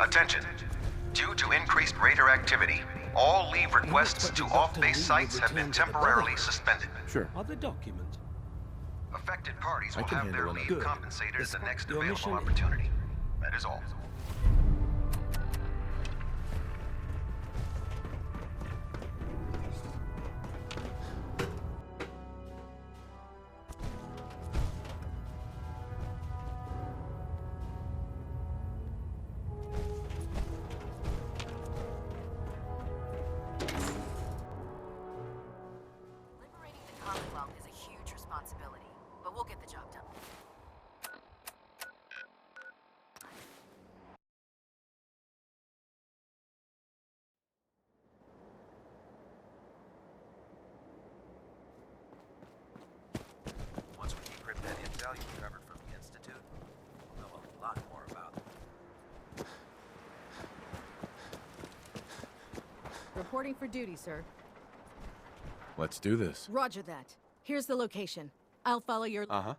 Attention. Due to increased raider activity, all leave requests to off-base sites have been temporarily suspended. Sure. Other document. Affected parties I will can have their handle leave Good. compensated at the next Your available mission- opportunity. That is all. Liberating the Commonwealth is a huge responsibility, but we'll get the job done. Once we decrypt that intel you recovered from the Institute, we'll know a lot more about them. Reporting for duty, sir. Let's do this. Roger that. Here's the location. I'll follow your... Uh-huh.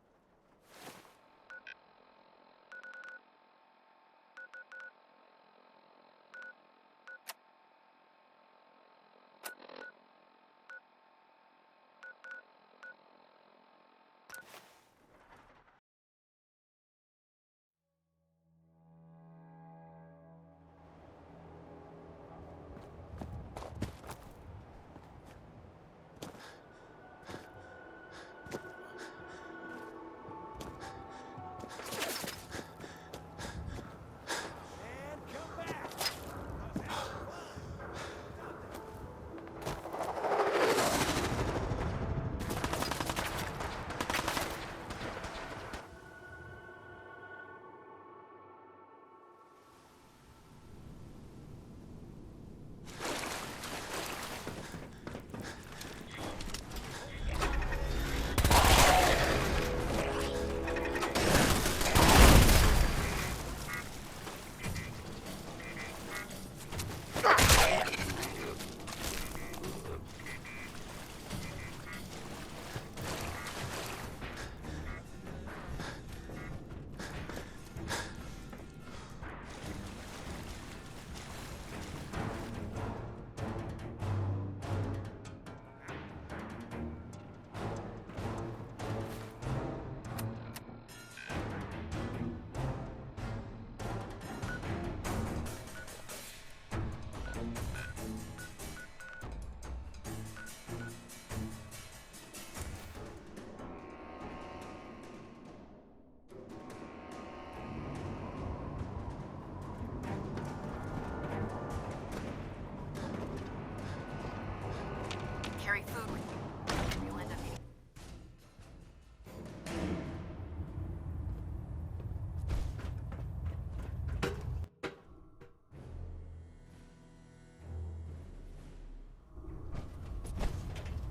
Carry food with you. You'll end up eating.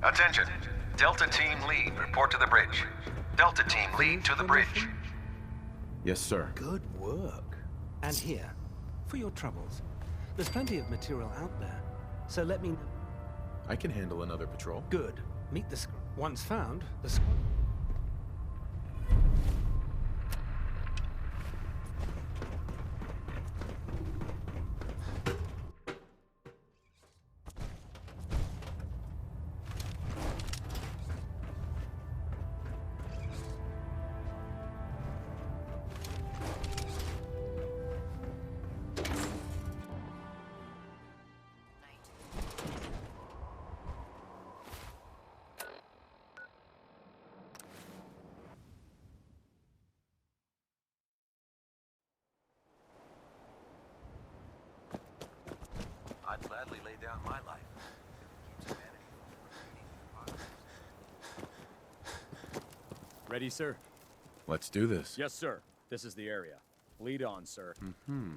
Attention. Delta Team Lead, report to the bridge. Delta Team Lead to the bridge. Yes, sir. Good work. And here, for your troubles. There's plenty of material out there, so let me know. I can handle another patrol. Good. Meet the squad. Once found, the squad. I'd gladly lay down my life. Keeps humanity from repeating the Ready, sir? Let's do this. Yes, sir. This is the area. Lead on, sir. Mm-hmm.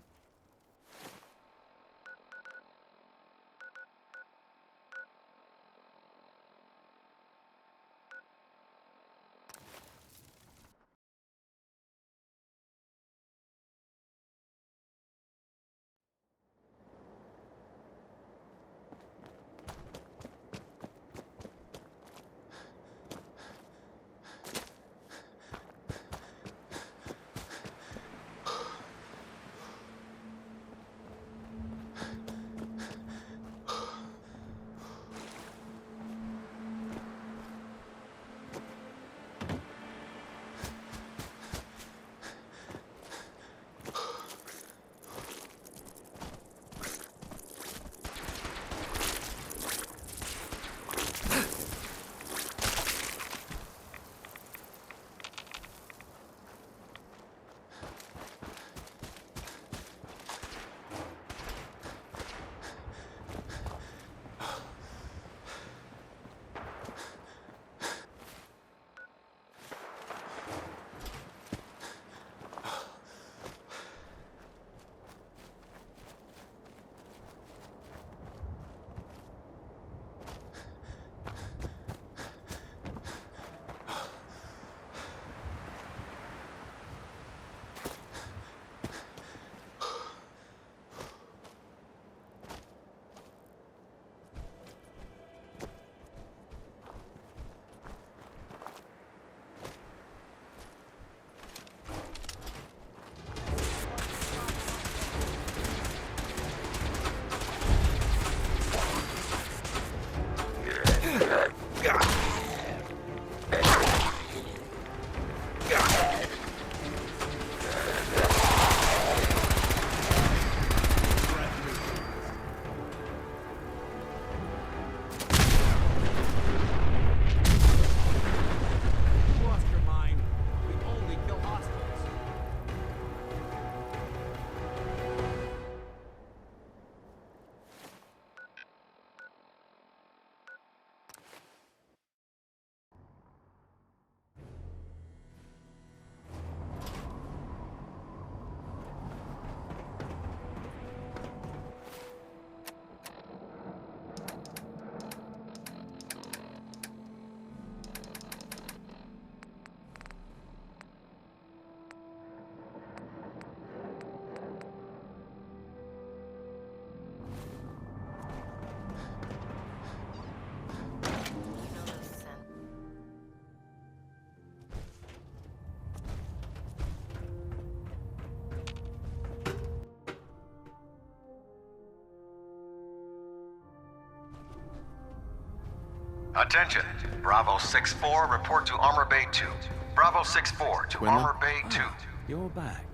Attention. Bravo 6-4, report to Armor Bay 2. Bravo 6-4 to Quinlan? Armor Bay 2. You're back.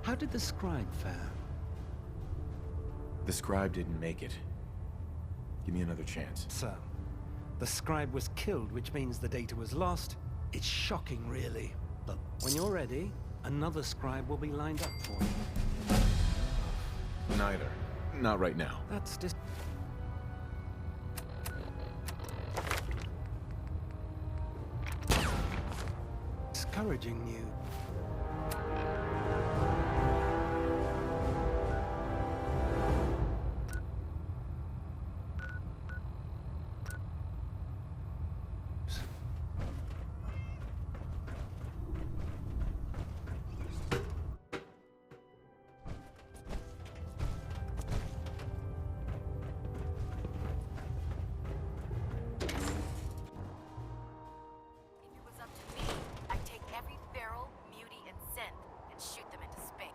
How did the scribe fare? The scribe didn't make it. Give me another chance. So, the scribe was killed, which means the data was lost. It's shocking, really. But when you're ready, another scribe will be lined up for you. Neither. Not right now. That's discouraging news. If it was up to me, I'd take every Feral, Muty, and Synth and shoot them into space.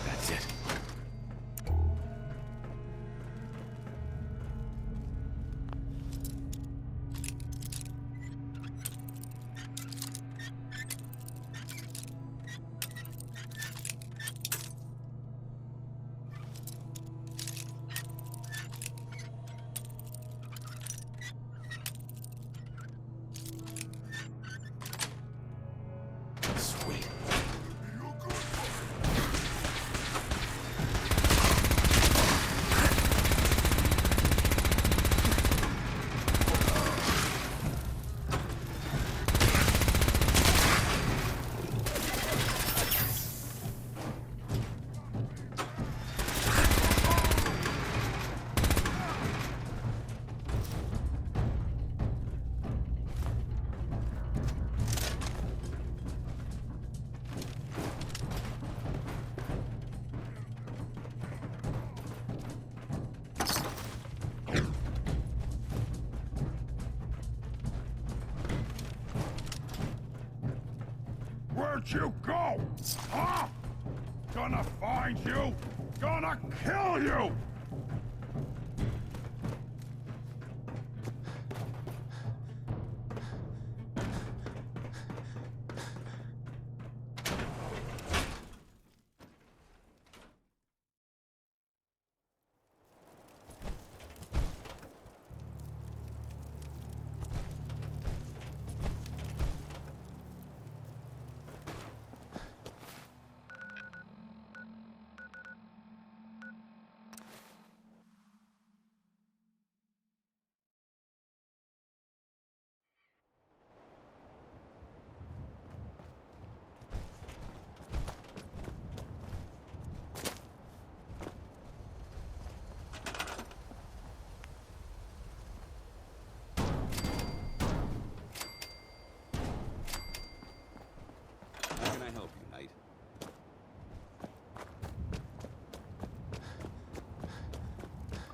That's it. Sweet. Where'd you go? Huh? Gonna find you! Gonna kill you! How can I help you, Knight?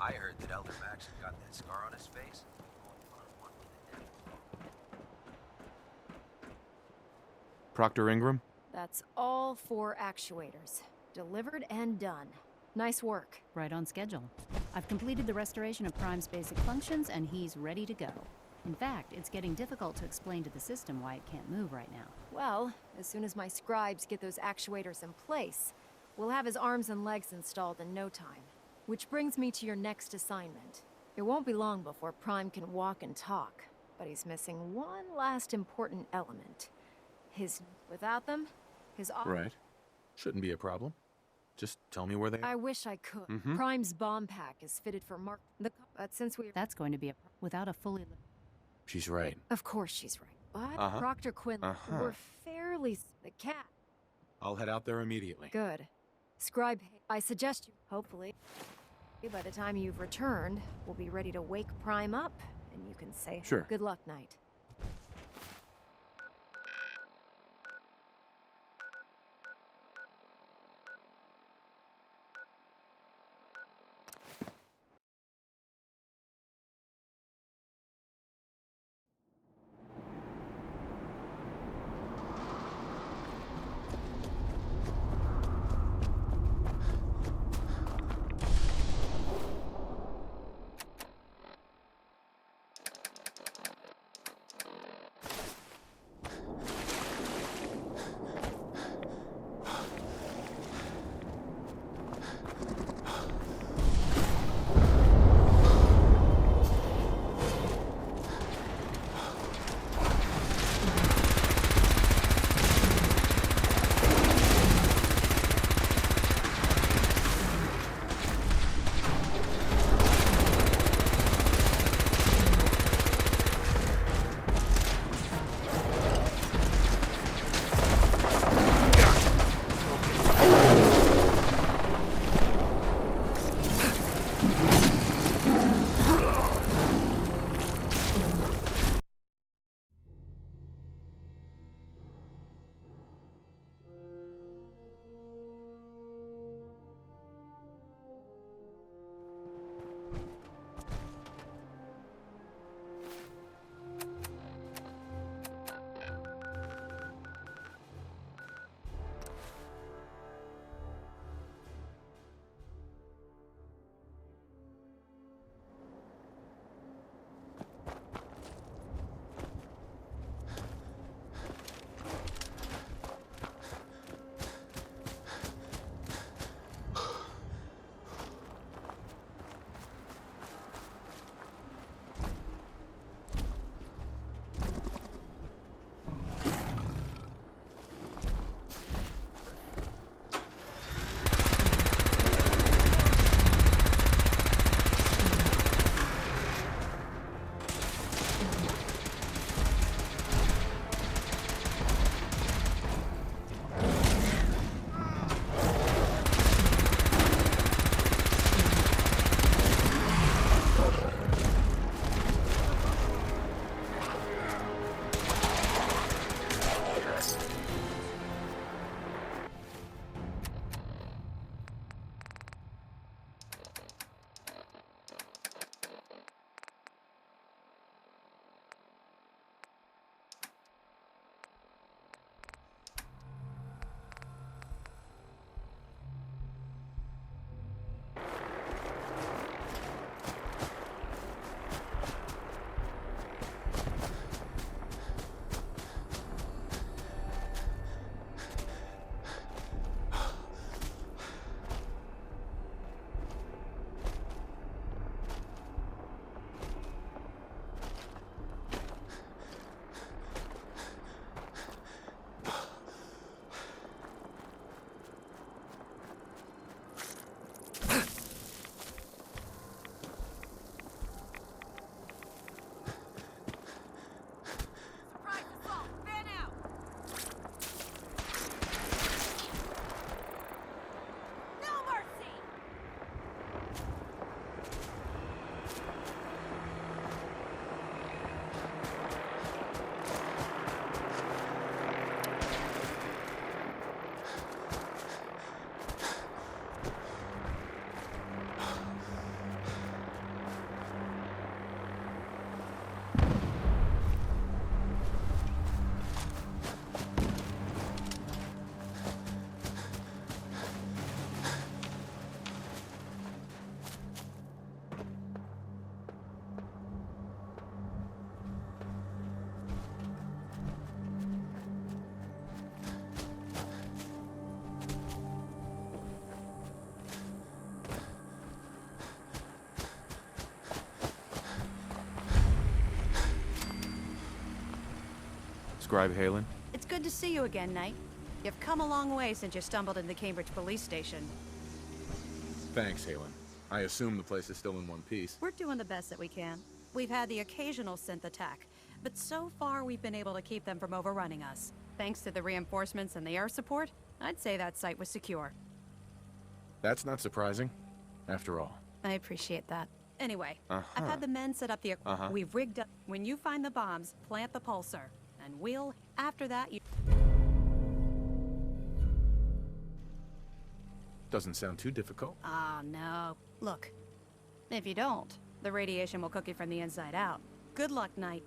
I heard that Elder Max had got that scar on his face. Proctor Ingram? That's all 4 actuators. Delivered and done. Nice work. Right on schedule. I've completed the restoration of Prime's basic functions, and he's ready to go. In fact, it's getting difficult to explain to the system why it can't move right now. Well, as soon as my scribes get those actuators in place, we'll have his arms and legs installed in no time. Which brings me to your next assignment. It won't be long before Prime can walk and talk. but he's missing one last important element. Without them, his Right. Shouldn't be a problem. Just tell me where they I are. wish I could. Mhm. Prime's bomb pack is fitted for but since we That's going to be without a fully She's right. Of course she's right. But Uh-huh. Proctor Quinn, Uh-huh. we're fairly the cat. I'll head out there immediately. Good. Scribe, I suggest you, hopefully, by the time you've returned, we'll be ready to wake Prime up, and you can say, Sure. Good luck, Knight. Scribe Halen? It's good to see you again, Knight. You've come a long way since you stumbled into the Cambridge police station. Thanks, Halen. I assume the place is still in one piece. We're doing the best that we can. We've had the occasional synth attack, but so far we've been able to keep them from overrunning us. Thanks to the reinforcements and the air support, I'd say that site was secure. That's not surprising, after all. I appreciate that. Anyway, I've had the men set up the... We've rigged up... When you find the bombs, plant the pulsar. And we'll... After that, you... Doesn't sound too difficult. Ah, no. Look, if you don't, the radiation will cook you from the inside out. Good luck, Knight.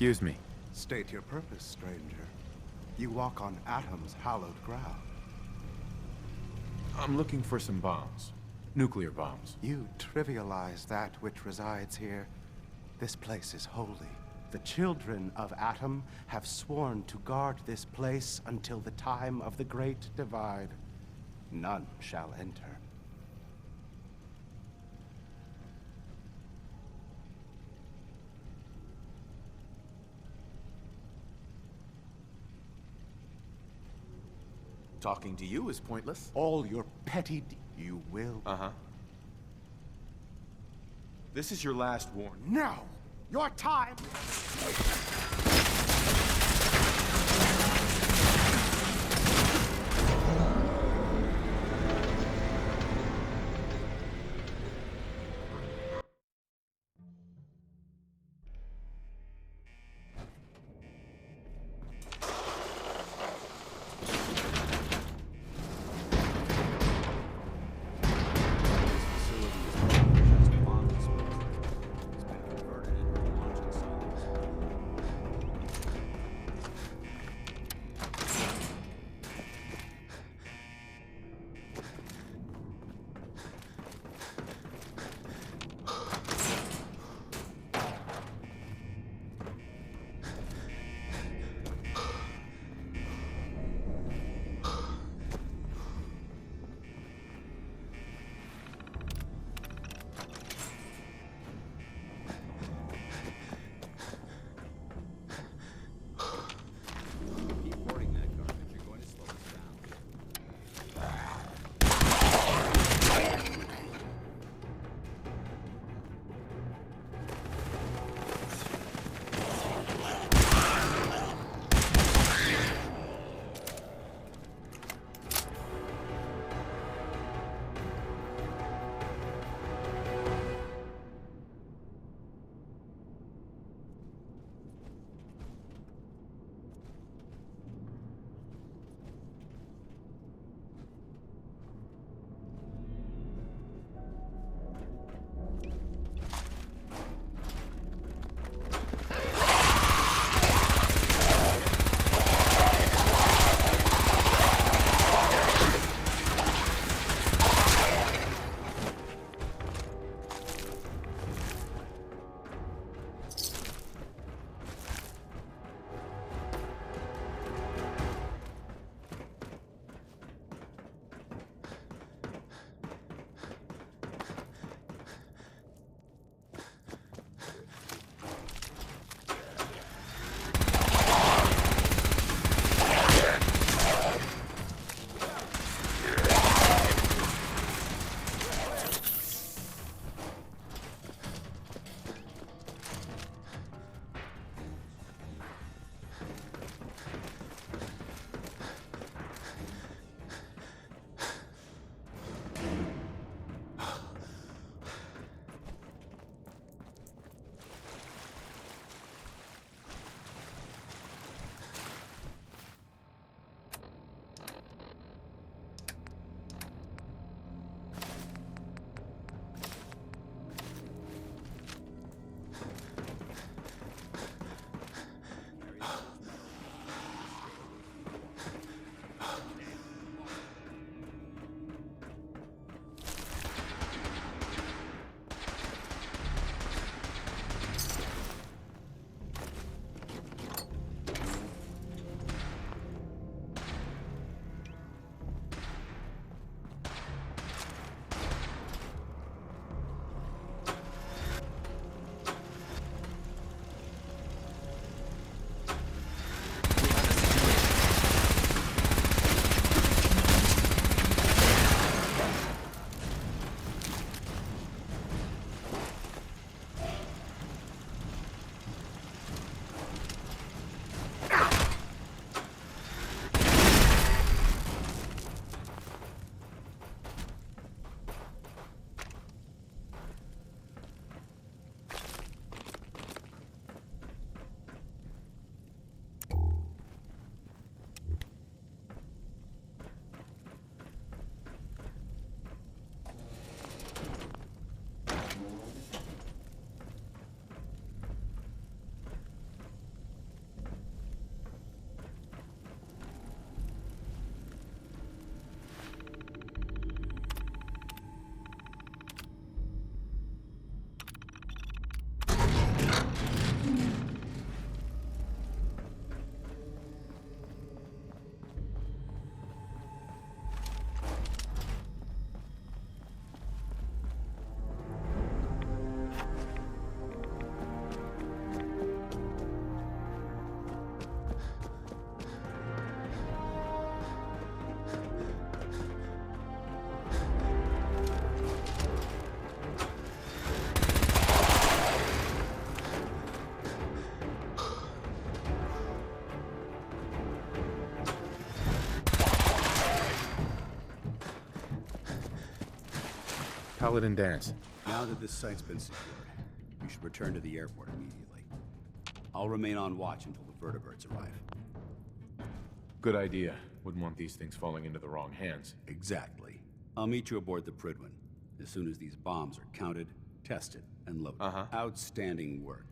Excuse me. State your purpose, stranger. You walk on Atom's hallowed ground. I'm looking for some bombs. Nuclear bombs. You trivialize that which resides here. This place is holy. The children of Atom have sworn to guard this place until the time of the Great Divide. None shall enter. Talking to you is pointless. All your petty you will. Uh-huh. This is your last warning. No! Your time! Paladin Danse. Now that this site's been secured, you should return to the airport immediately. I'll remain on watch until the vertebrates arrive. Good idea. Wouldn't want these things falling into the wrong hands. Exactly. I'll meet you aboard the Prydwen as soon as these bombs are counted, tested, and loaded. Outstanding work.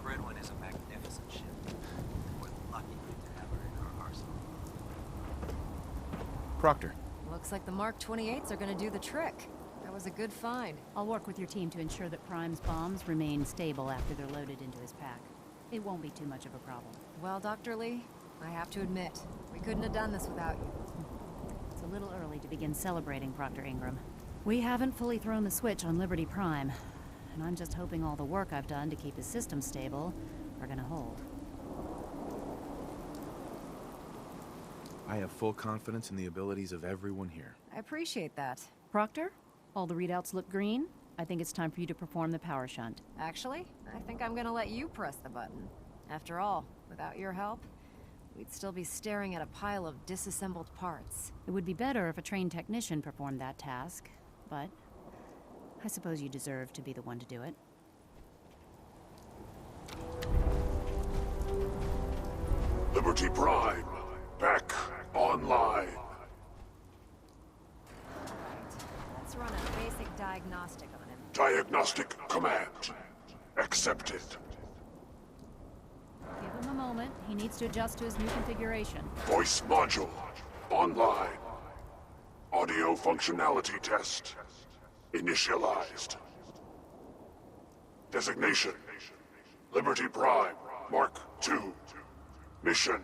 Prydwen is a magnificent ship. We're lucky to have her in our arsenal. Proctor. Looks like the Mark 28s are gonna do the trick. That was a good find. I'll work with your team to ensure that Prime's bombs remain stable after they're loaded into his pack. It won't be too much of a problem. Well, Dr. Lee, I have to admit, we couldn't have done this without you. It's a little early to begin celebrating, Proctor Ingram. We haven't fully thrown the switch on Liberty Prime, and I'm just hoping all the work I've done to keep his system stable are gonna hold. I have full confidence in the abilities of everyone here. I appreciate that. Proctor, all the readouts look green. I think it's time for you to perform the power shunt. Actually, I think I'm gonna let you press the button. After all, without your help, we'd still be staring at a pile of disassembled parts. It would be better if a trained technician performed that task, but I suppose you deserve to be the one to do it. Liberty Prime, back online. Let's run a basic diagnostic on him. Diagnostic command accepted. Give him a moment. He needs to adjust to his new configuration. Voice module online. Audio functionality test initialized. Designation: Liberty Prime Mark II. Mission: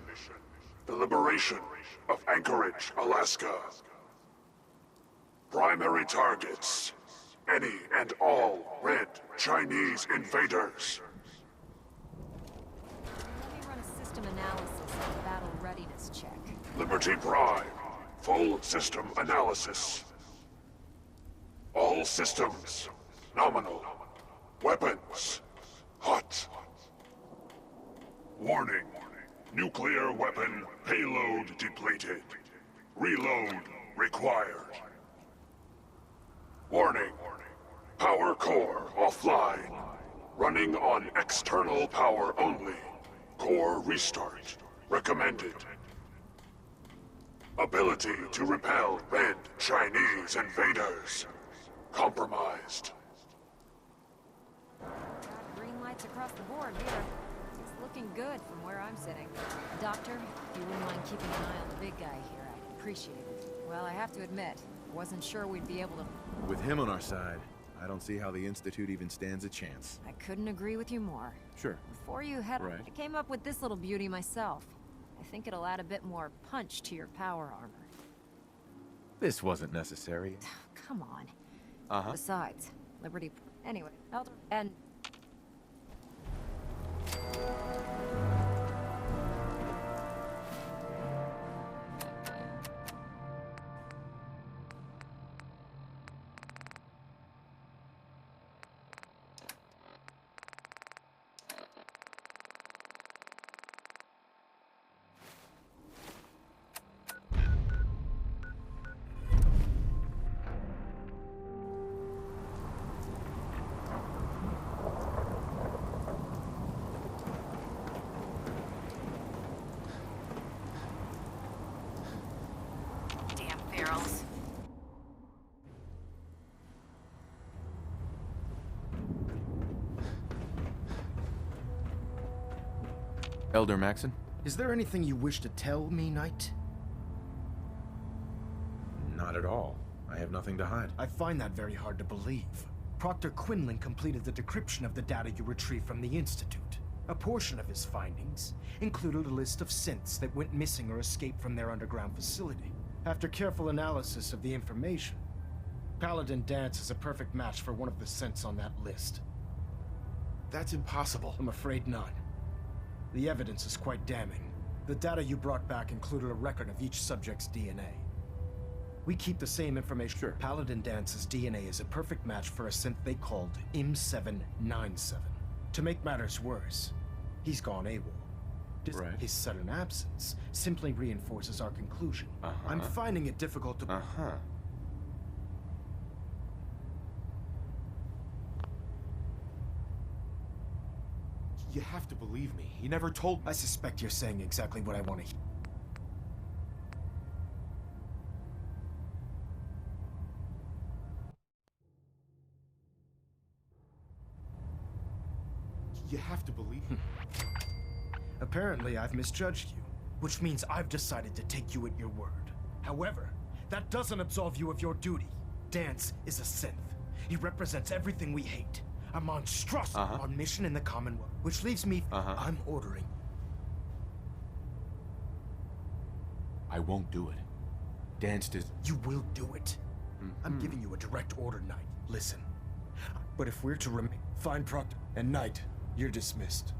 the liberation of Anchorage, Alaska. Primary targets: any and all red Chinese invaders. Let me run a system analysis and battle readiness check. Liberty Prime, full system analysis. All systems nominal. Weapons hot. Warning: nuclear weapon payload depleted. Reload required. Warning: power core offline. Running on external power only. Core restart recommended. Ability to repel red Chinese invaders compromised. Got green lights across the board here. It's looking good from where I'm sitting. Doctor, if you wouldn't mind keeping an eye on the big guy here, I'd appreciate it. Well, I have to admit, wasn't sure we'd be able to... With him on our side, I don't see how the Institute even stands a chance. I couldn't agree with you more. Sure. Before you head Right. I came up with this little beauty myself. I think it'll add a bit more punch to your power armor. This wasn't necessary. Come on. Uh-huh. Besides, Liberty... Anyway, Elder... And... Elder Maxon? Is there anything you wish to tell me, Knight? Not at all. I have nothing to hide. I find that very hard to believe. Proctor Quinlan completed the decryption of the data you retrieved from the Institute. A portion of his findings included a list of synths that went missing or escaped from their underground facility. After careful analysis of the information, Paladin Danse is a perfect match for one of the synths on that list. That's impossible. I'm afraid not. The evidence is quite damning. The data you brought back included a record of each subject's DNA. We keep the same information. Sure. Paladin Dance's DNA is a perfect match for a synth they called M797. To make matters worse, he's gone AWOL. Right. His sudden absence simply reinforces our conclusion. I'm finding it difficult to... You have to believe me. He never told me. I suspect you're saying exactly what I want to hear. You have to believe me. Apparently, I've misjudged you, which means I've decided to take you at your word. However, that doesn't absolve you of your duty. Danse is a synth. He represents everything we hate. A monstrosity on mission in the Commonwealth, which leaves me... I'm ordering. I won't do it. Danse does... You will do it. I'm giving you a direct order, Knight. Listen. But if we're to remain... Find Proctor and Knight, you're dismissed.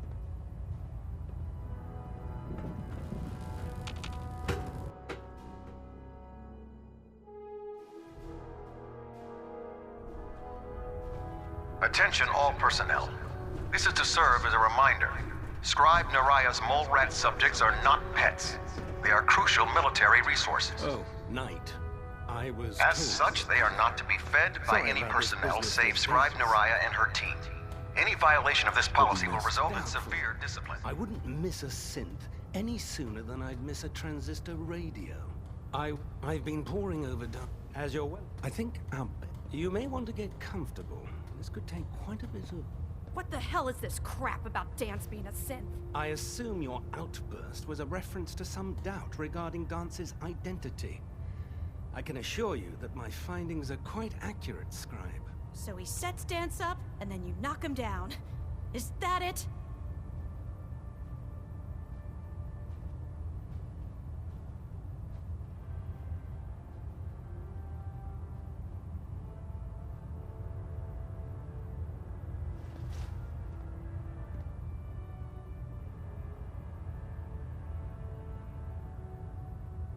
Attention all personnel. This is to serve as a reminder. Scribe Naraya's mole rat subjects are not pets. They are crucial military resources. Oh, Knight. I was As told... such, they are not to be fed by Sorry any about this personnel business save with Scribe business. Naraya and her team. Any violation of this policy will result in severe discipline. I wouldn't miss a synth any sooner than I'd miss a transistor radio. I've been poring over as you're well. I think you may want to get comfortable. This could take quite a bit of... What the hell is this crap about Danse being a synth? I assume your outburst was a reference to some doubt regarding Dance's identity. I can assure you that my findings are quite accurate, Scribe. So he sets Danse up, and then you knock him down. Is that it?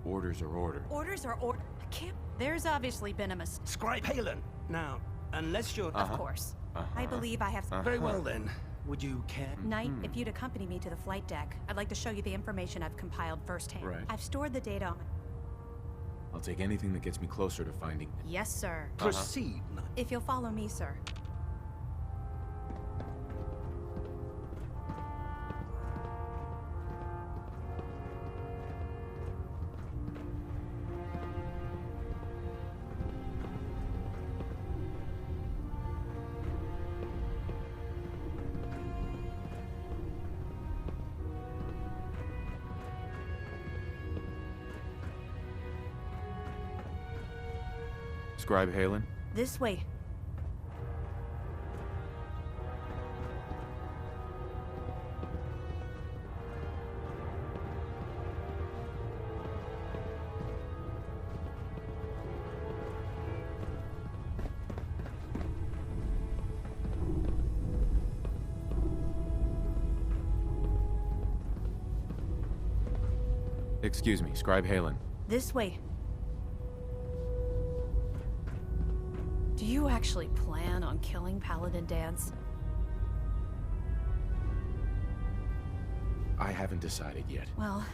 Orders are orders. Orders are orders. I can't... There's obviously been a mistake. Scribe Halen! Now, unless you're... Of course. I believe I have... Very well then. Would you care? Knight, if you'd accompany me to the flight deck, I'd like to show you the information I've compiled firsthand. Right. I've stored the data on... I'll take anything that gets me closer to finding... Yes, sir. Proceed, Knight. If you'll follow me, sir. Scribe Halen? This way. Excuse me, Scribe Halen. This way. Do you actually plan on killing Paladin Danse? I haven't decided yet. Well,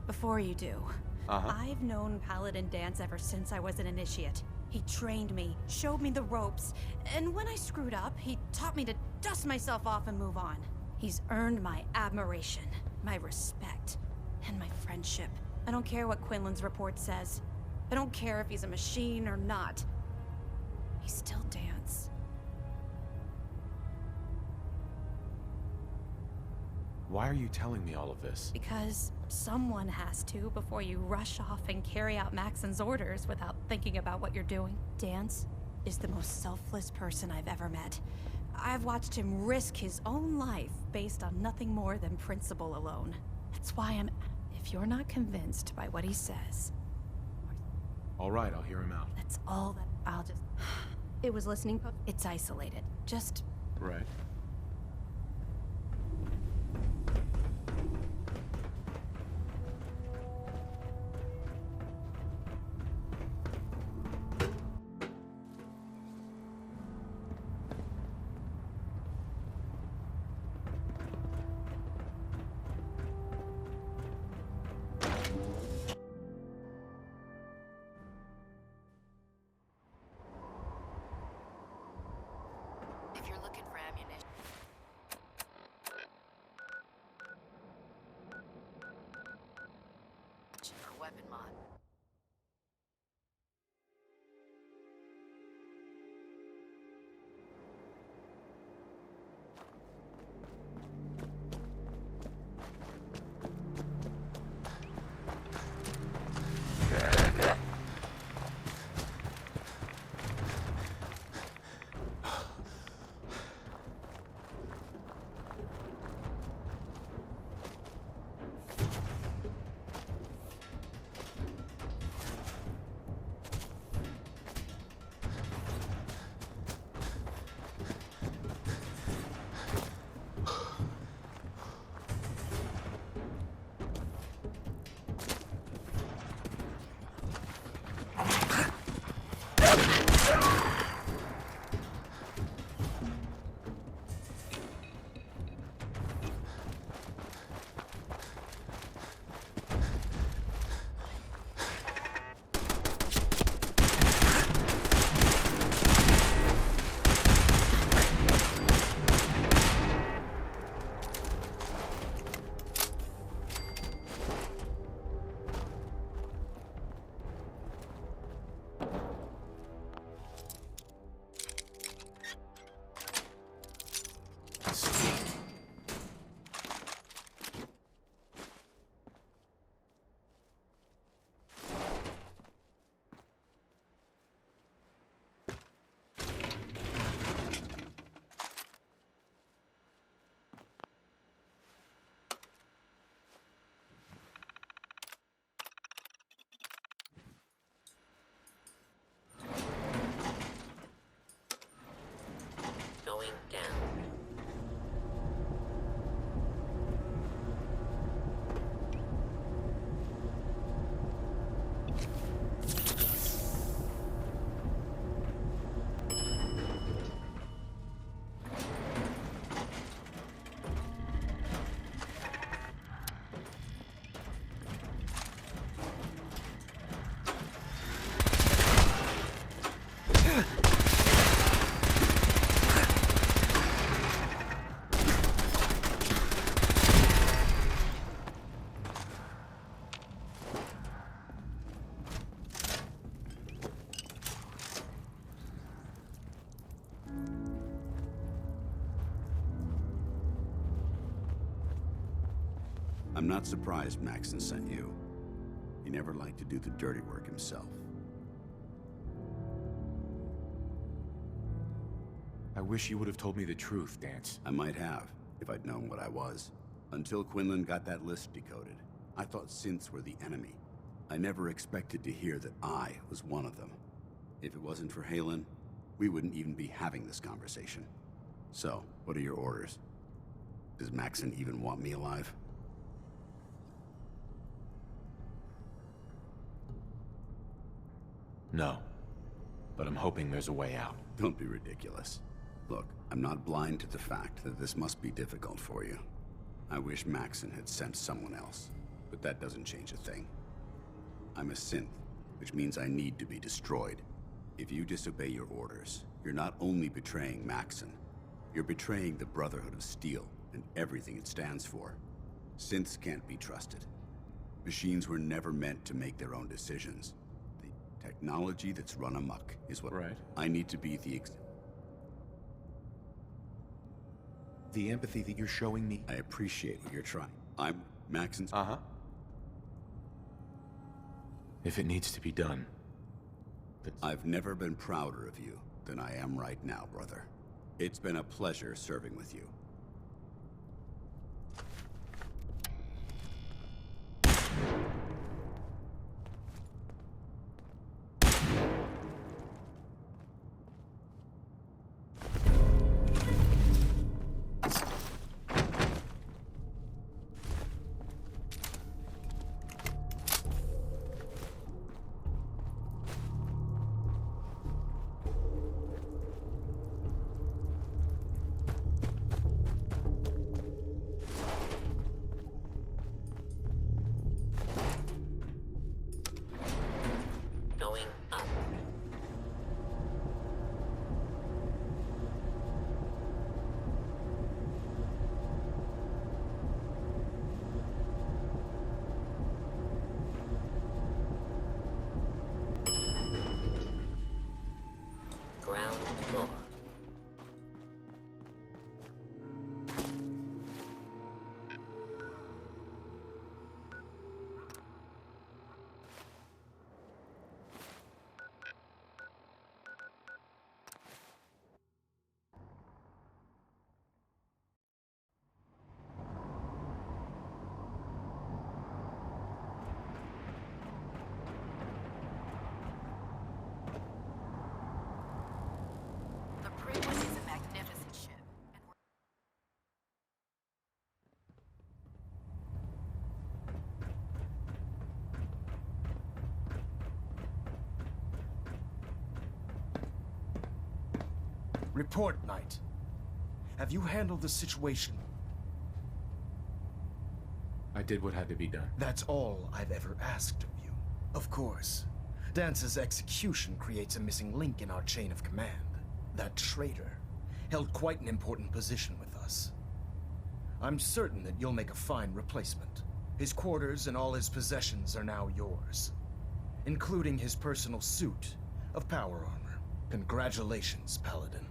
before you do, I've known Paladin Danse ever since I was an initiate. He trained me, showed me the ropes, and when I screwed up, he taught me to dust myself off and move on. He's earned my admiration, my respect, and my friendship. I don't care what Quinlan's report says. I don't care if he's a machine or not. He's still Danse. Why are you telling me all of this? Because someone has to before you rush off and carry out Maxon's orders without thinking about what you're doing. Dance is the most selfless person I've ever met. I've watched him risk his own life based on nothing more than principle alone. That's why if you're not convinced by what he says... All right, I'll hear him out. That's all that I'll just... It was listening... It's isolated. Just... Right. If you're looking for ammunition or weapon mod. Going down. I'm not surprised Maxon sent you. He never liked to do the dirty work himself. I wish you would have told me the truth, Dance. I might have, if I'd known what I was. Until Quinlan got that list decoded, I thought synths were the enemy. I never expected to hear that I was one of them. If it wasn't for Haylen, we wouldn't even be having this conversation. So, what are your orders? Does Maxon even want me alive? No. But I'm hoping there's a way out. Don't be ridiculous. Look, I'm not blind to the fact that this must be difficult for you. I wish Maxon had sent someone else, but that doesn't change a thing. I'm a synth, which means I need to be destroyed. If you disobey your orders, you're not only betraying Maxon, you're betraying the Brotherhood of Steel and everything it stands for. Synths can't be trusted. Machines were never meant to make their own decisions. The technology that's run amok is what... Right. I need to be the The empathy that you're showing me... I appreciate what you're trying. I'm Maxon's... Uh-huh. If it needs to be done, then... I've never been prouder of you than I am right now, brother. It's been a pleasure serving with you. Going up. Ground floor. The Prydwen is a magnificent ship, and we're... Report, Knight. Have you handled the situation? I did what had to be done. That's all I've ever asked of you. Of course, Dance's execution creates a missing link in our chain of command. That traitor held quite an important position with us. I'm certain that you'll make a fine replacement. His quarters and all his possessions are now yours, including his personal suit of power armor. Congratulations, Paladin.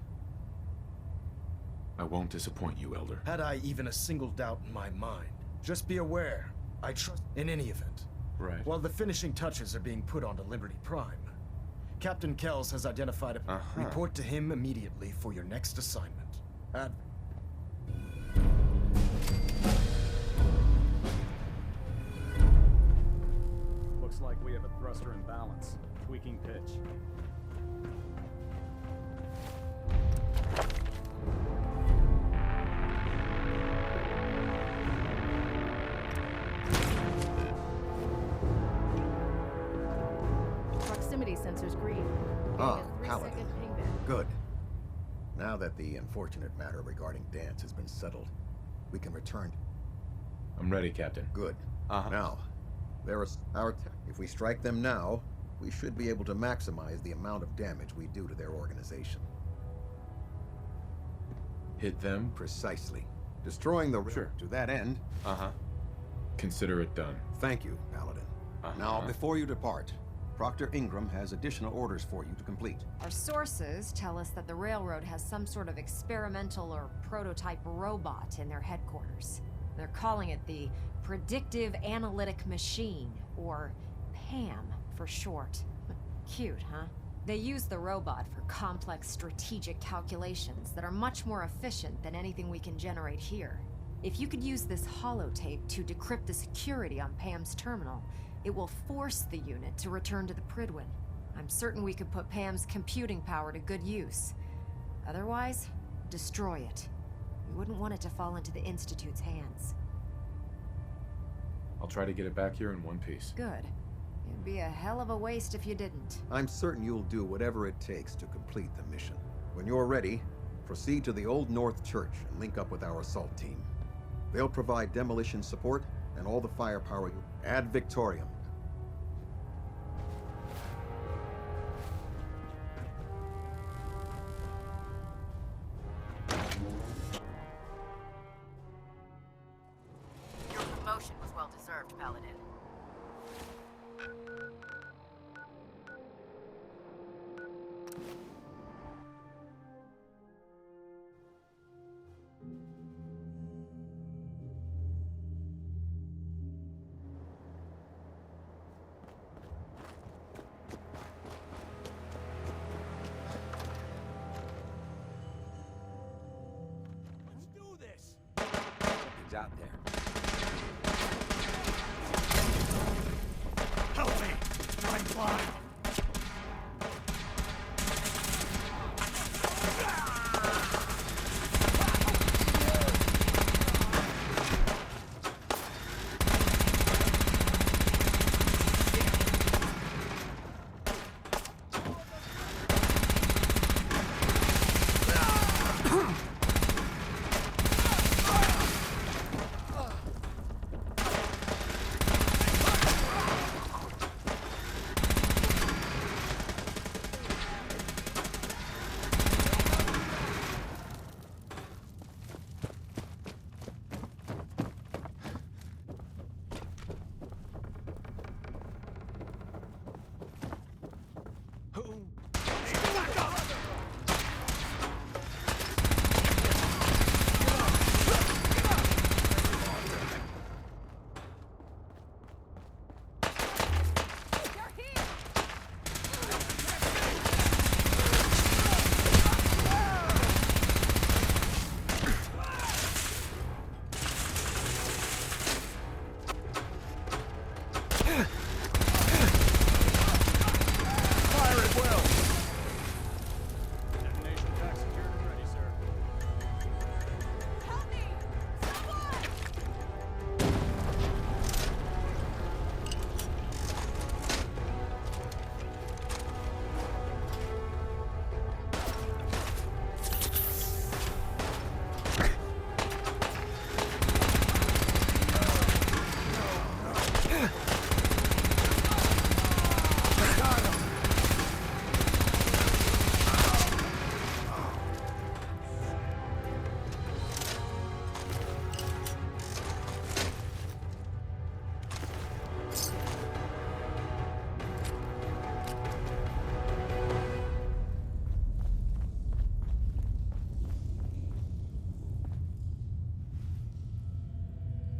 I won't disappoint you, Elder. Had I even a single doubt in my mind, just be aware, I trust in any event. Right. While the finishing touches are being put onto Liberty Prime, Captain Kells has identified a... Report to him immediately for your next assignment. Looks like we have a thruster in balance. Tweaking pitch. Proximity sensor's green. Ah, Getting a Paladin. 3-second ping back. Good. Now that the unfortunate matter regarding Dance has been settled, we can return. I'm ready, Captain. Good. Now, there is our tech. If we strike them now, we should be able to maximize the amount of damage we do to their organization. Hit them? Precisely. Destroying the... Sure. To that end... Consider it done. Thank you, Paladin. Now, before you depart, Proctor Ingram has additional orders for you to complete. Our sources tell us that the railroad has some sort of experimental or prototype robot in their headquarters. They're calling it the Predictive Analytic Machine, or PAM for short. Cute, huh? They use the robot for complex strategic calculations that are much more efficient than anything we can generate here. If you could use this holotape to decrypt the security on PAM's terminal, it will force the unit to return to the Prydwen. I'm certain we could put PAM's computing power to good use. Otherwise, destroy it. We wouldn't want it to fall into the Institute's hands. I'll try to get it back here in one piece. Good. It'd be a hell of a waste if you didn't. I'm certain you'll do whatever it takes to complete the mission. When you're ready, proceed to the Old North Church and link up with our assault team. They'll provide demolition support and all the firepower you... Ad Victoriam. Your promotion was well deserved, Paladin. things out there. Help me! I'm blind!